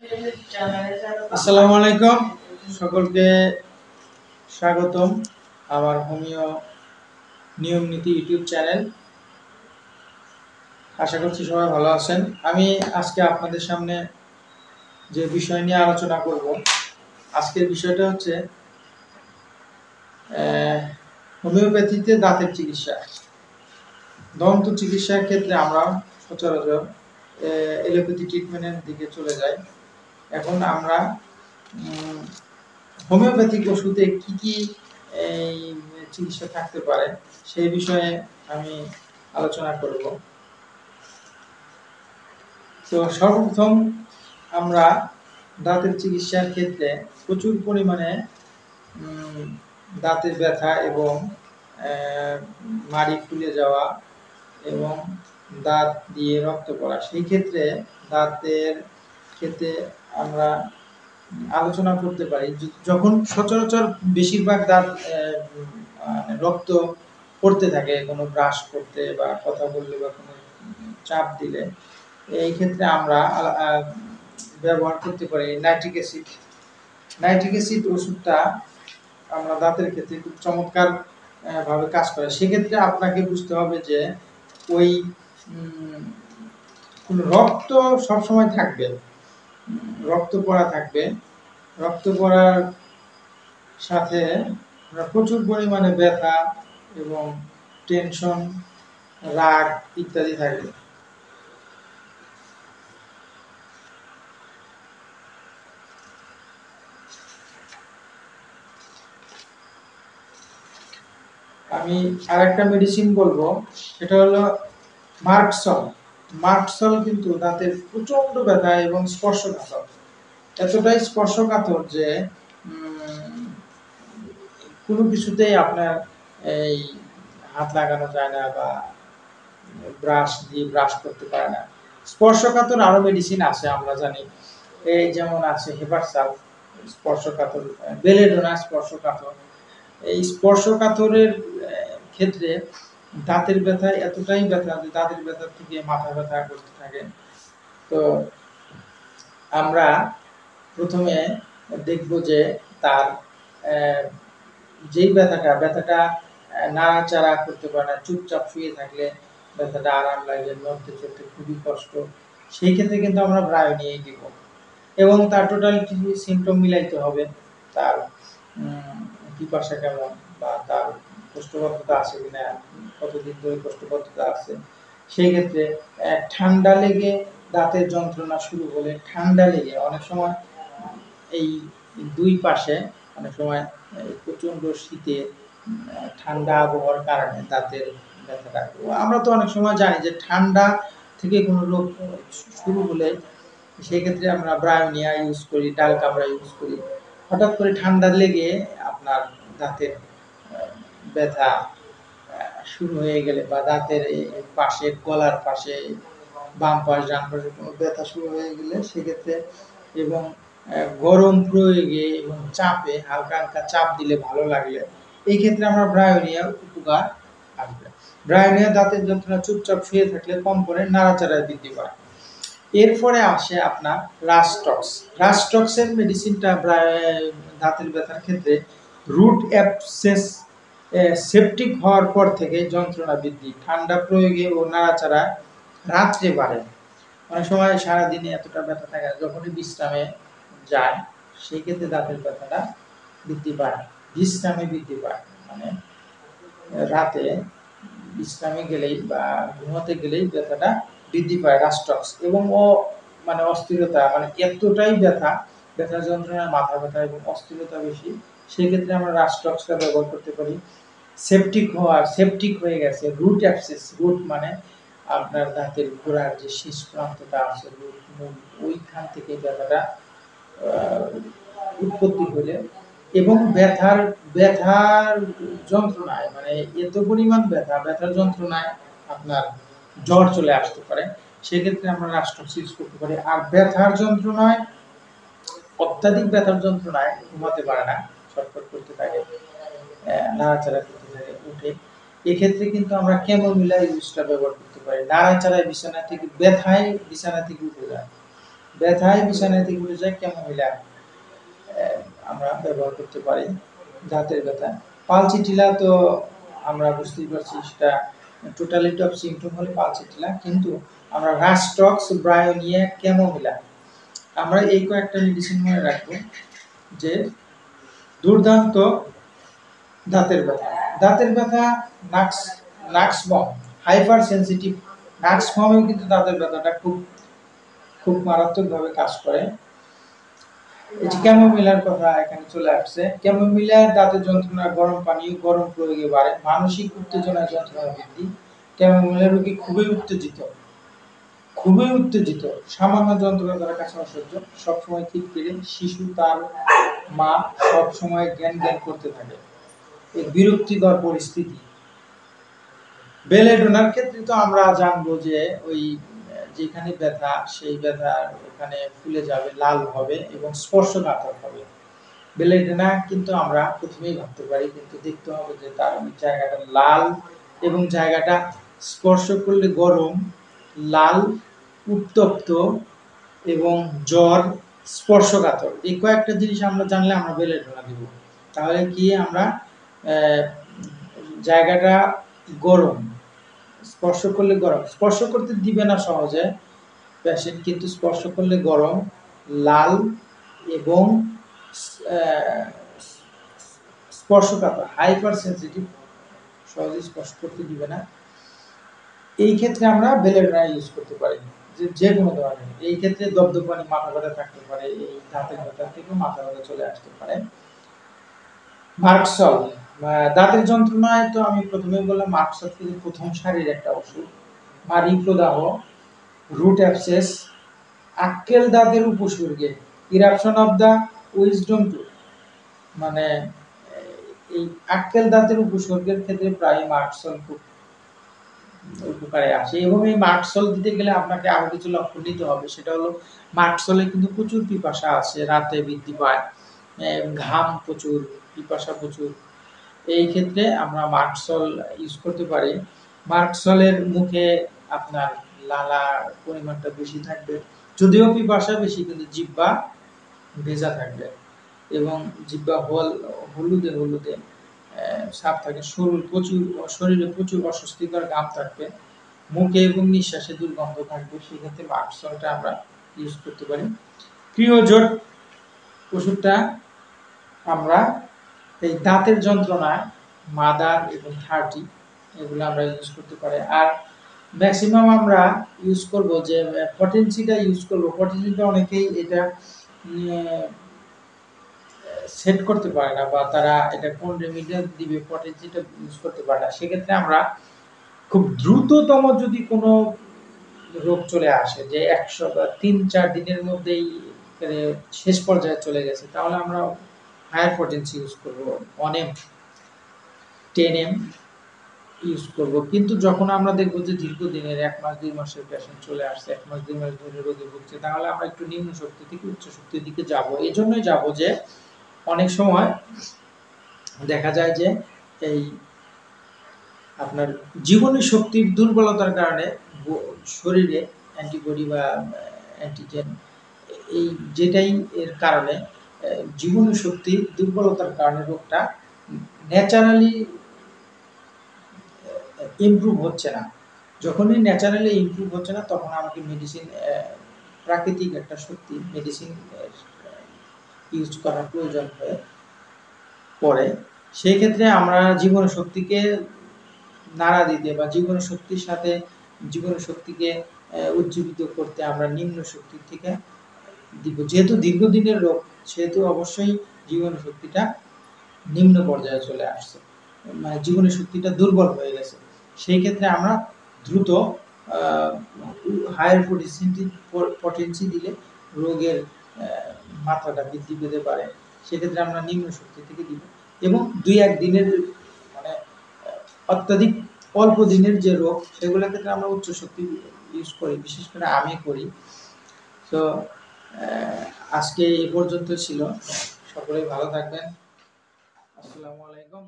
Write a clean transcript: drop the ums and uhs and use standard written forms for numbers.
আসসালামু আলাইকুম, সকলকে স্বাগতম আমার হোমিও নিয়ম নীতি ইউটিউব চ্যানেল। আশা করছি সবাই ভালো আছেন। আমি আজকে আপনাদের সামনে যে বিষয় নিয়ে আলোচনা করব, আজকের বিষয়টা হচ্ছে হোমিওপ্যাথিতে দাঁতের চিকিৎসা। দন্ত চিকিৎসার ক্ষেত্রে আমরা সচরাচর এলোপ্যাথি ট্রিটমেন্টের দিকে চলে যাই। এখন আমরা হোমিওপ্যাথিক ওষুধে কি কি এই চিকিৎসা থাকতে পারে সেই বিষয়ে আমি আলোচনা করব। তো সর্বপ্রথম আমরা দাঁতের চিকিৎসার ক্ষেত্রে প্রচুর পরিমাণে দাঁতের ব্যথা এবং মাড়ি ফুলে যাওয়া এবং দাঁত দিয়ে রক্ত পড়া, সেই ক্ষেত্রে দাঁতের ক্ষেত্রে আমরা আলোচনা করতে পারি। যখন সচরাচর বেশিরভাগ দাঁত রক্ত পড়তে থাকে কোনো ব্রাশ করতে বা কথা বললে বা কোনো চাপ দিলে, এই ক্ষেত্রে আমরা ব্যবহার করতে পারি নাইট্রিক অ্যাসিড। নাইট্রিক অ্যাসিড ওষুধটা আমরা দাঁতের ক্ষেত্রে খুব চমৎকার ভাবে কাজ করে। সেক্ষেত্রে আপনাকে বুঝতে হবে যে ওই রক্ত সবসময় থাকবে, রক্ত পড়া থাকবে, রক্ত পড়ার সাথে প্রচুর পরিমাণে ব্যথা এবং টেনশন, রাগ ইত্যাদি থাকবে। আমি আরেকটা মেডিসিন বলবো, সেটা হলো মার্কসল। মার্কসল কিন্তু দাঁতের প্রচন্ড ব্যথা এবং স্পর্শকাতর, এতটাই স্পর্শকাতর যে কোনো কিছুতেই আপনার এই হাত লাগানো যায় না বা ব্রাশ দিয়ে ব্রাশ করতে পারে না। স্পর্শকাতর আরো মেডিসিন আছে আমরা জানি, এই যেমন আছে হেপারসাল স্পর্শকাতর, বেলেডোনা স্পর্শকাতর। এই স্পর্শকাতরের ক্ষেত্রে দাঁতের ব্যথা এতটাই ব্যথা যে দাঁতের ব্যথা থেকে মাথা ব্যথা করতে থাকে। তো আমরা প্রথমে দেখব যে তার যেই ব্যথাটা নাড়াচাড়া করতে পারে না, চুপচাপ শুয়ে থাকলে ব্যথাটা আরাম লাগে, নড়তে চড়তে খুবই কষ্ট, সেই ক্ষেত্রে কিন্তু আমরা ব্রায়োনিয়াই দিব। এবং তার টোটাল কিছু সিমটম মিলাইতে হবে, তার পিপাসা কেমন বা তার কোষ্ঠবদ্ধতা আছে কিনা, কতদিন ধরে কোষ্ঠবদ্ধতা আছে। সেই ক্ষেত্রে ঠান্ডা লেগে দাঁতের যন্ত্রণা শুরু হলে, ঠান্ডা লেগে অনেক সময় এই দুই পাশে অনেক সময় প্রচন্ড শীতে ঠান্ডা আবহাওয়ার কারণে দাঁতের ব্যথাটা, আমরা তো অনেক সময় জানি যে ঠান্ডা থেকে কোনো রোগ শুরু হলে সেক্ষেত্রে আমরা ব্রায়োনিয়া ইউজ করি, ডাল কামড়া ইউজ করি। হঠাৎ করে ঠান্ডা লেগে আপনার দাঁতের ব্যথা শুরু হয়ে গেলে বা দাঁতের পাশে, গলার পাশে, বাম পাশ ডান পাশে কোনো ব্যথা শুরু হয়ে গেলে সেক্ষেত্রে, এবং গরম প্রয়োগে এবং চাপে হালকা হালকা চাপ দিলে ভালো লাগলে, এই ক্ষেত্রে আমরা ব্রায়োনিয়া উপকার আসবে। ব্রায়োনিয়া দাঁতের যন্ত্রণা চুপচাপ শুয়ে থাকলে কম করে নাড়াচাড়ায় বৃদ্ধি পায়। এরপরে আসে আপনার রাস্টক্স। রাস্টক্সের মেডিসিনটা দাঁতের ব্যথার ক্ষেত্রে রুট অ্যাবসেস সেপটিক হওয়ার পর থেকে যন্ত্রণা বৃদ্ধি, ঠান্ডা প্রয়োগে ও নাড়াচাড়া রাত্রে বাড়ে। অনেক সময় সারাদিনে এতটা ব্যথা থাকে, যখনই বিশ্রামে যায় সেই ক্ষেত্রে দাঁতের ব্যথাটা বৃদ্ধি পায়, বিশ্রামে বৃদ্ধি পায়, মানে রাতে বিশ্রামে গেলেই বা ঘুমাতে গেলেই ব্যথাটা বৃদ্ধি পায় রাস্টক্স। এবং মানে অস্থিরতা, মানে এতটাই ব্যথা যন্ত্রণা, মাথা ব্যথা এবং অস্থিরতা বেশি, সেক্ষেত্রে আমরা রাস্টক্সটা ব্যবহার করতে পারি। সেপটিক হয়ে গেছে, রুট অ্যাবসেস, রুট মানে আপনার দাঁতের গোড়ার যে শেষ প্রান্তটা আছে, রুট মূল, ওইখান থেকে ব্যথাটা উৎপত্তি হলে এবং ব্যথার যন্ত্রণায়, মানে এত পরিমাণ ব্যথার যন্ত্রণায় আপনার জ্বর চলে আসতে পারে, সেক্ষেত্রে আমরা রাস্টক্স ইউজ করতে পারি। আর ব্যথার যন্ত্রণায়, অত্যাধিক ব্যথার যন্ত্রণায় ঘুমাতে পারে না, ছটফট করতে থাকে, নাড়াচাড়া করতে থাকে, উঠে, এক্ষেত্রে কিন্তু আমরা ক্যামোমিলা ইউজটা ব্যবহার করতে পারি। নাড়াচাড়ায় বিছানা থেকে, ব্যথায় বিছানা থেকে উঠে যায়, ব্যথায় বিছানায় থেকে উঠে যায় ক্যামোমিলা আমরা ব্যবহার করতে পারি দাঁতের ব্যথা। পালচিটিলা তো আমরা বুঝতেই পারছি সেটা টোটালিটি অফ সিমটম হলে পালচিটিলা, কিন্তু আমরা রাস্টক্স, ব্রায়োনিয়া, ক্যামোমিলা আমরা এই কয়েকটা মেডিসিন মনে রাখবো যে দুর্দান্ত দাঁতের ব্যথা। দাঁতের ব্যথা nux vom, hyper sensitive nux বমেও কিন্তু দাঁতের ব্যথাটা খুব খুব মারাত্মকভাবে কাজ করে। এই যে ক্যামোমিলার কথা এখানে চলে আসছে, ক্যামোমিলার দাঁতের যন্ত্রণা গরম পানি গরম প্রয়োগে বাড়ে, মানসিক উত্তেজনা যন্ত্রণা বৃদ্ধি। ক্যামোমিলা রোগী খুবই উত্তেজিত, সামান্য যন্ত্রণা তার কাছে অসহ্য, সবসময় খিটখিটে, শিশু তার মা সবসময় জ্ঞান করতে থাকে, এই বিরক্তিকর পরিস্থিতি। বেলেডোনার ক্ষেত্রে তো আমরা জানবো যে ওই যেখানে ব্যথা সেই ব্যথা ওখানে ফুলে যাবে, লাল হবে এবং স্পর্শকাতর হবে। বেলেডোনা কিন্তু আমরা প্রথমেই ভাবতে পারি, কিন্তু দেখতে হবে যে তার জায়গাটা লাল এবং জায়গাটা স্পর্শ করলে গরম, লাল, উত্তপ্ত এবং জ্বর, স্পর্শকাতর। এই কয়েকটা জিনিস আমরা জানলে আমরা বেলেডোনা দিব। তাহলে কি আমরা জায়গাটা গরম, স্পর্শ করলে গরম, স্পর্শ করতে দিবে না সহজে পেশেন্ট, কিন্তু স্পর্শ করলে গরম, লাল এবং স্পর্শকাতর, হাইপার সেন্সিটিভ, সহজে স্পর্শ করতে দিবে না। এই ক্ষেত্রে আমরা বেলেডোনা ইউজ করতে পারি যে কোনো ধরনের। এই ক্ষেত্রে দপদপানি, মাথা ব্যথা থাকতে পারে, এই দাঁতের ব্যথা থেকে মাথা ব্যথা চলে আসতে পারে। মার্কসল, দাঁতের যন্ত্রণায় তো আমি প্রথমেই বললাম মার্কসল কিন্তু প্রথম সারির একটা ওষুধ। মারি প্রদাহ, রুট অ্যাবসেস, আক্কেল দাঁতের উপসর্গে, eruption of the wisdom tooth, মানে এই আক্কেল দাঁতের উপসর্গের ক্ষেত্রে প্রায় মার্কসল খুব উপকারে আসে। এবং এই মার্কসল দিতে গেলে আপনাকে আরো কিছু লক্ষণ নিতে হবে, সেটা হলো মার্কসলে কিন্তু প্রচুর পিপাসা আছে, রাতে বৃদ্ধি পায়, ঘাম প্রচুর, পিপাসা প্রচুর। এই ক্ষেত্রে আমরা মার্কসল ইউজ করতে পারি। মার্কসলের মুখে আপনার লালার পরিমাণটা বেশি থাকবে, যদিও পিপাসা বেশি, কিন্তু জিহ্বা ভেজা থাকবে এবং জিহ্বা হলুদে সাপ থাকে, শরীরে প্রচুর অস্বস্তিকর ঘাম থাকবে, মুখে এবং নিঃশ্বাসে দুর্গন্ধ থাকবে। সেক্ষেত্রে মার্কসলটা আমরা ইউজ করতে পারি। ক্রিওজোট ওষুধটা আমরা এই দাঁতের যন্ত্রণায় মাদার এবং 30 এগুলো আমরা ইউজ করতে পারি। আর ম্যাক্সিমাম আমরা ইউজ করব যে পটেন্সিটা ইউজ করব। পটেন্সিটা অনেকেই এটা সেট করতে পারে না, বা তারা এটা কোন রেমিডিয়াল দিবে পটেন্সিটা ইউজ করতে পারে না। সেক্ষেত্রে আমরা খুব দ্রুততম যদি কোনো রোগ চলে আসে যে 100 বা 3-4 দিনের মধ্যেই শেষ পর্যায়ে চলে গেছে, তাহলে আমরা হায়ার পটেন্সি ইউজ করব, 1M 10M ইউজ করব। কিন্তু যখন আমরা দেখব যে দীর্ঘদিনের 1 মাস 2 মাসের পেশেন্ট চলে আসছে, 1 মাস 2 মাস ধরে রোগে ভুগছে, তাহলে আমরা একটু নিম্ন শক্তি থেকে উচ্চ শক্তির দিকে যাব। এই জন্যই যাব যে অনেক সময় দেখা যায় যে এই আপনার জীবনী শক্তির দুর্বলতার কারণে শরীরে অ্যান্টিবডি বা অ্যান্টিজেন এই যেটাই এর কারণে জীবনী শক্তির দুর্বলতার কারণে রোগটা ন্যাচারালি ইমপ্রুভ হচ্ছে না। যখনই ন্যাচারালি ইমপ্রুভ হচ্ছে না, তখন আমাকে মেডিসিন, প্রাকৃতিক একটা শক্তি মেডিসিন ইউজ করার প্রয়োজন হয়ে পড়ে। সেই ক্ষেত্রে আমরা জীবন শক্তিকে নাড়া দিতে বা জীবন শক্তির সাথে জীবন শক্তিকে উজ্জীবিত করতে আমরা নিম্ন শক্তির থেকে দিব। যেহেতু দীর্ঘদিনের রোগ, সেহেতু অবশ্যই জীবন শক্তিটা নিম্ন পর্যায়ে চলে আসছে, মানে জীবনের শক্তিটা দুর্বল হয়ে গেছে। সেই ক্ষেত্রে আমরা দ্রুত হায়ার পটেন্সি দিলে রোগের মাত্রাটা বৃদ্ধি পেতে পারে। সেক্ষেত্রে আমরা নিম্ন শক্তি থেকে দিব। এবং 2-1 দিনের, মানে অত্যাধিক অল্প দিনের যে রোগ, সেগুলোর ক্ষেত্রে আমরা উচ্চ শক্তি ইউজ করি, বিশেষ করে আমি করি। তো আজকে এই পর্যন্ত ছিল। সকলেই ভালো থাকবেন। আসসালামু আলাইকুম।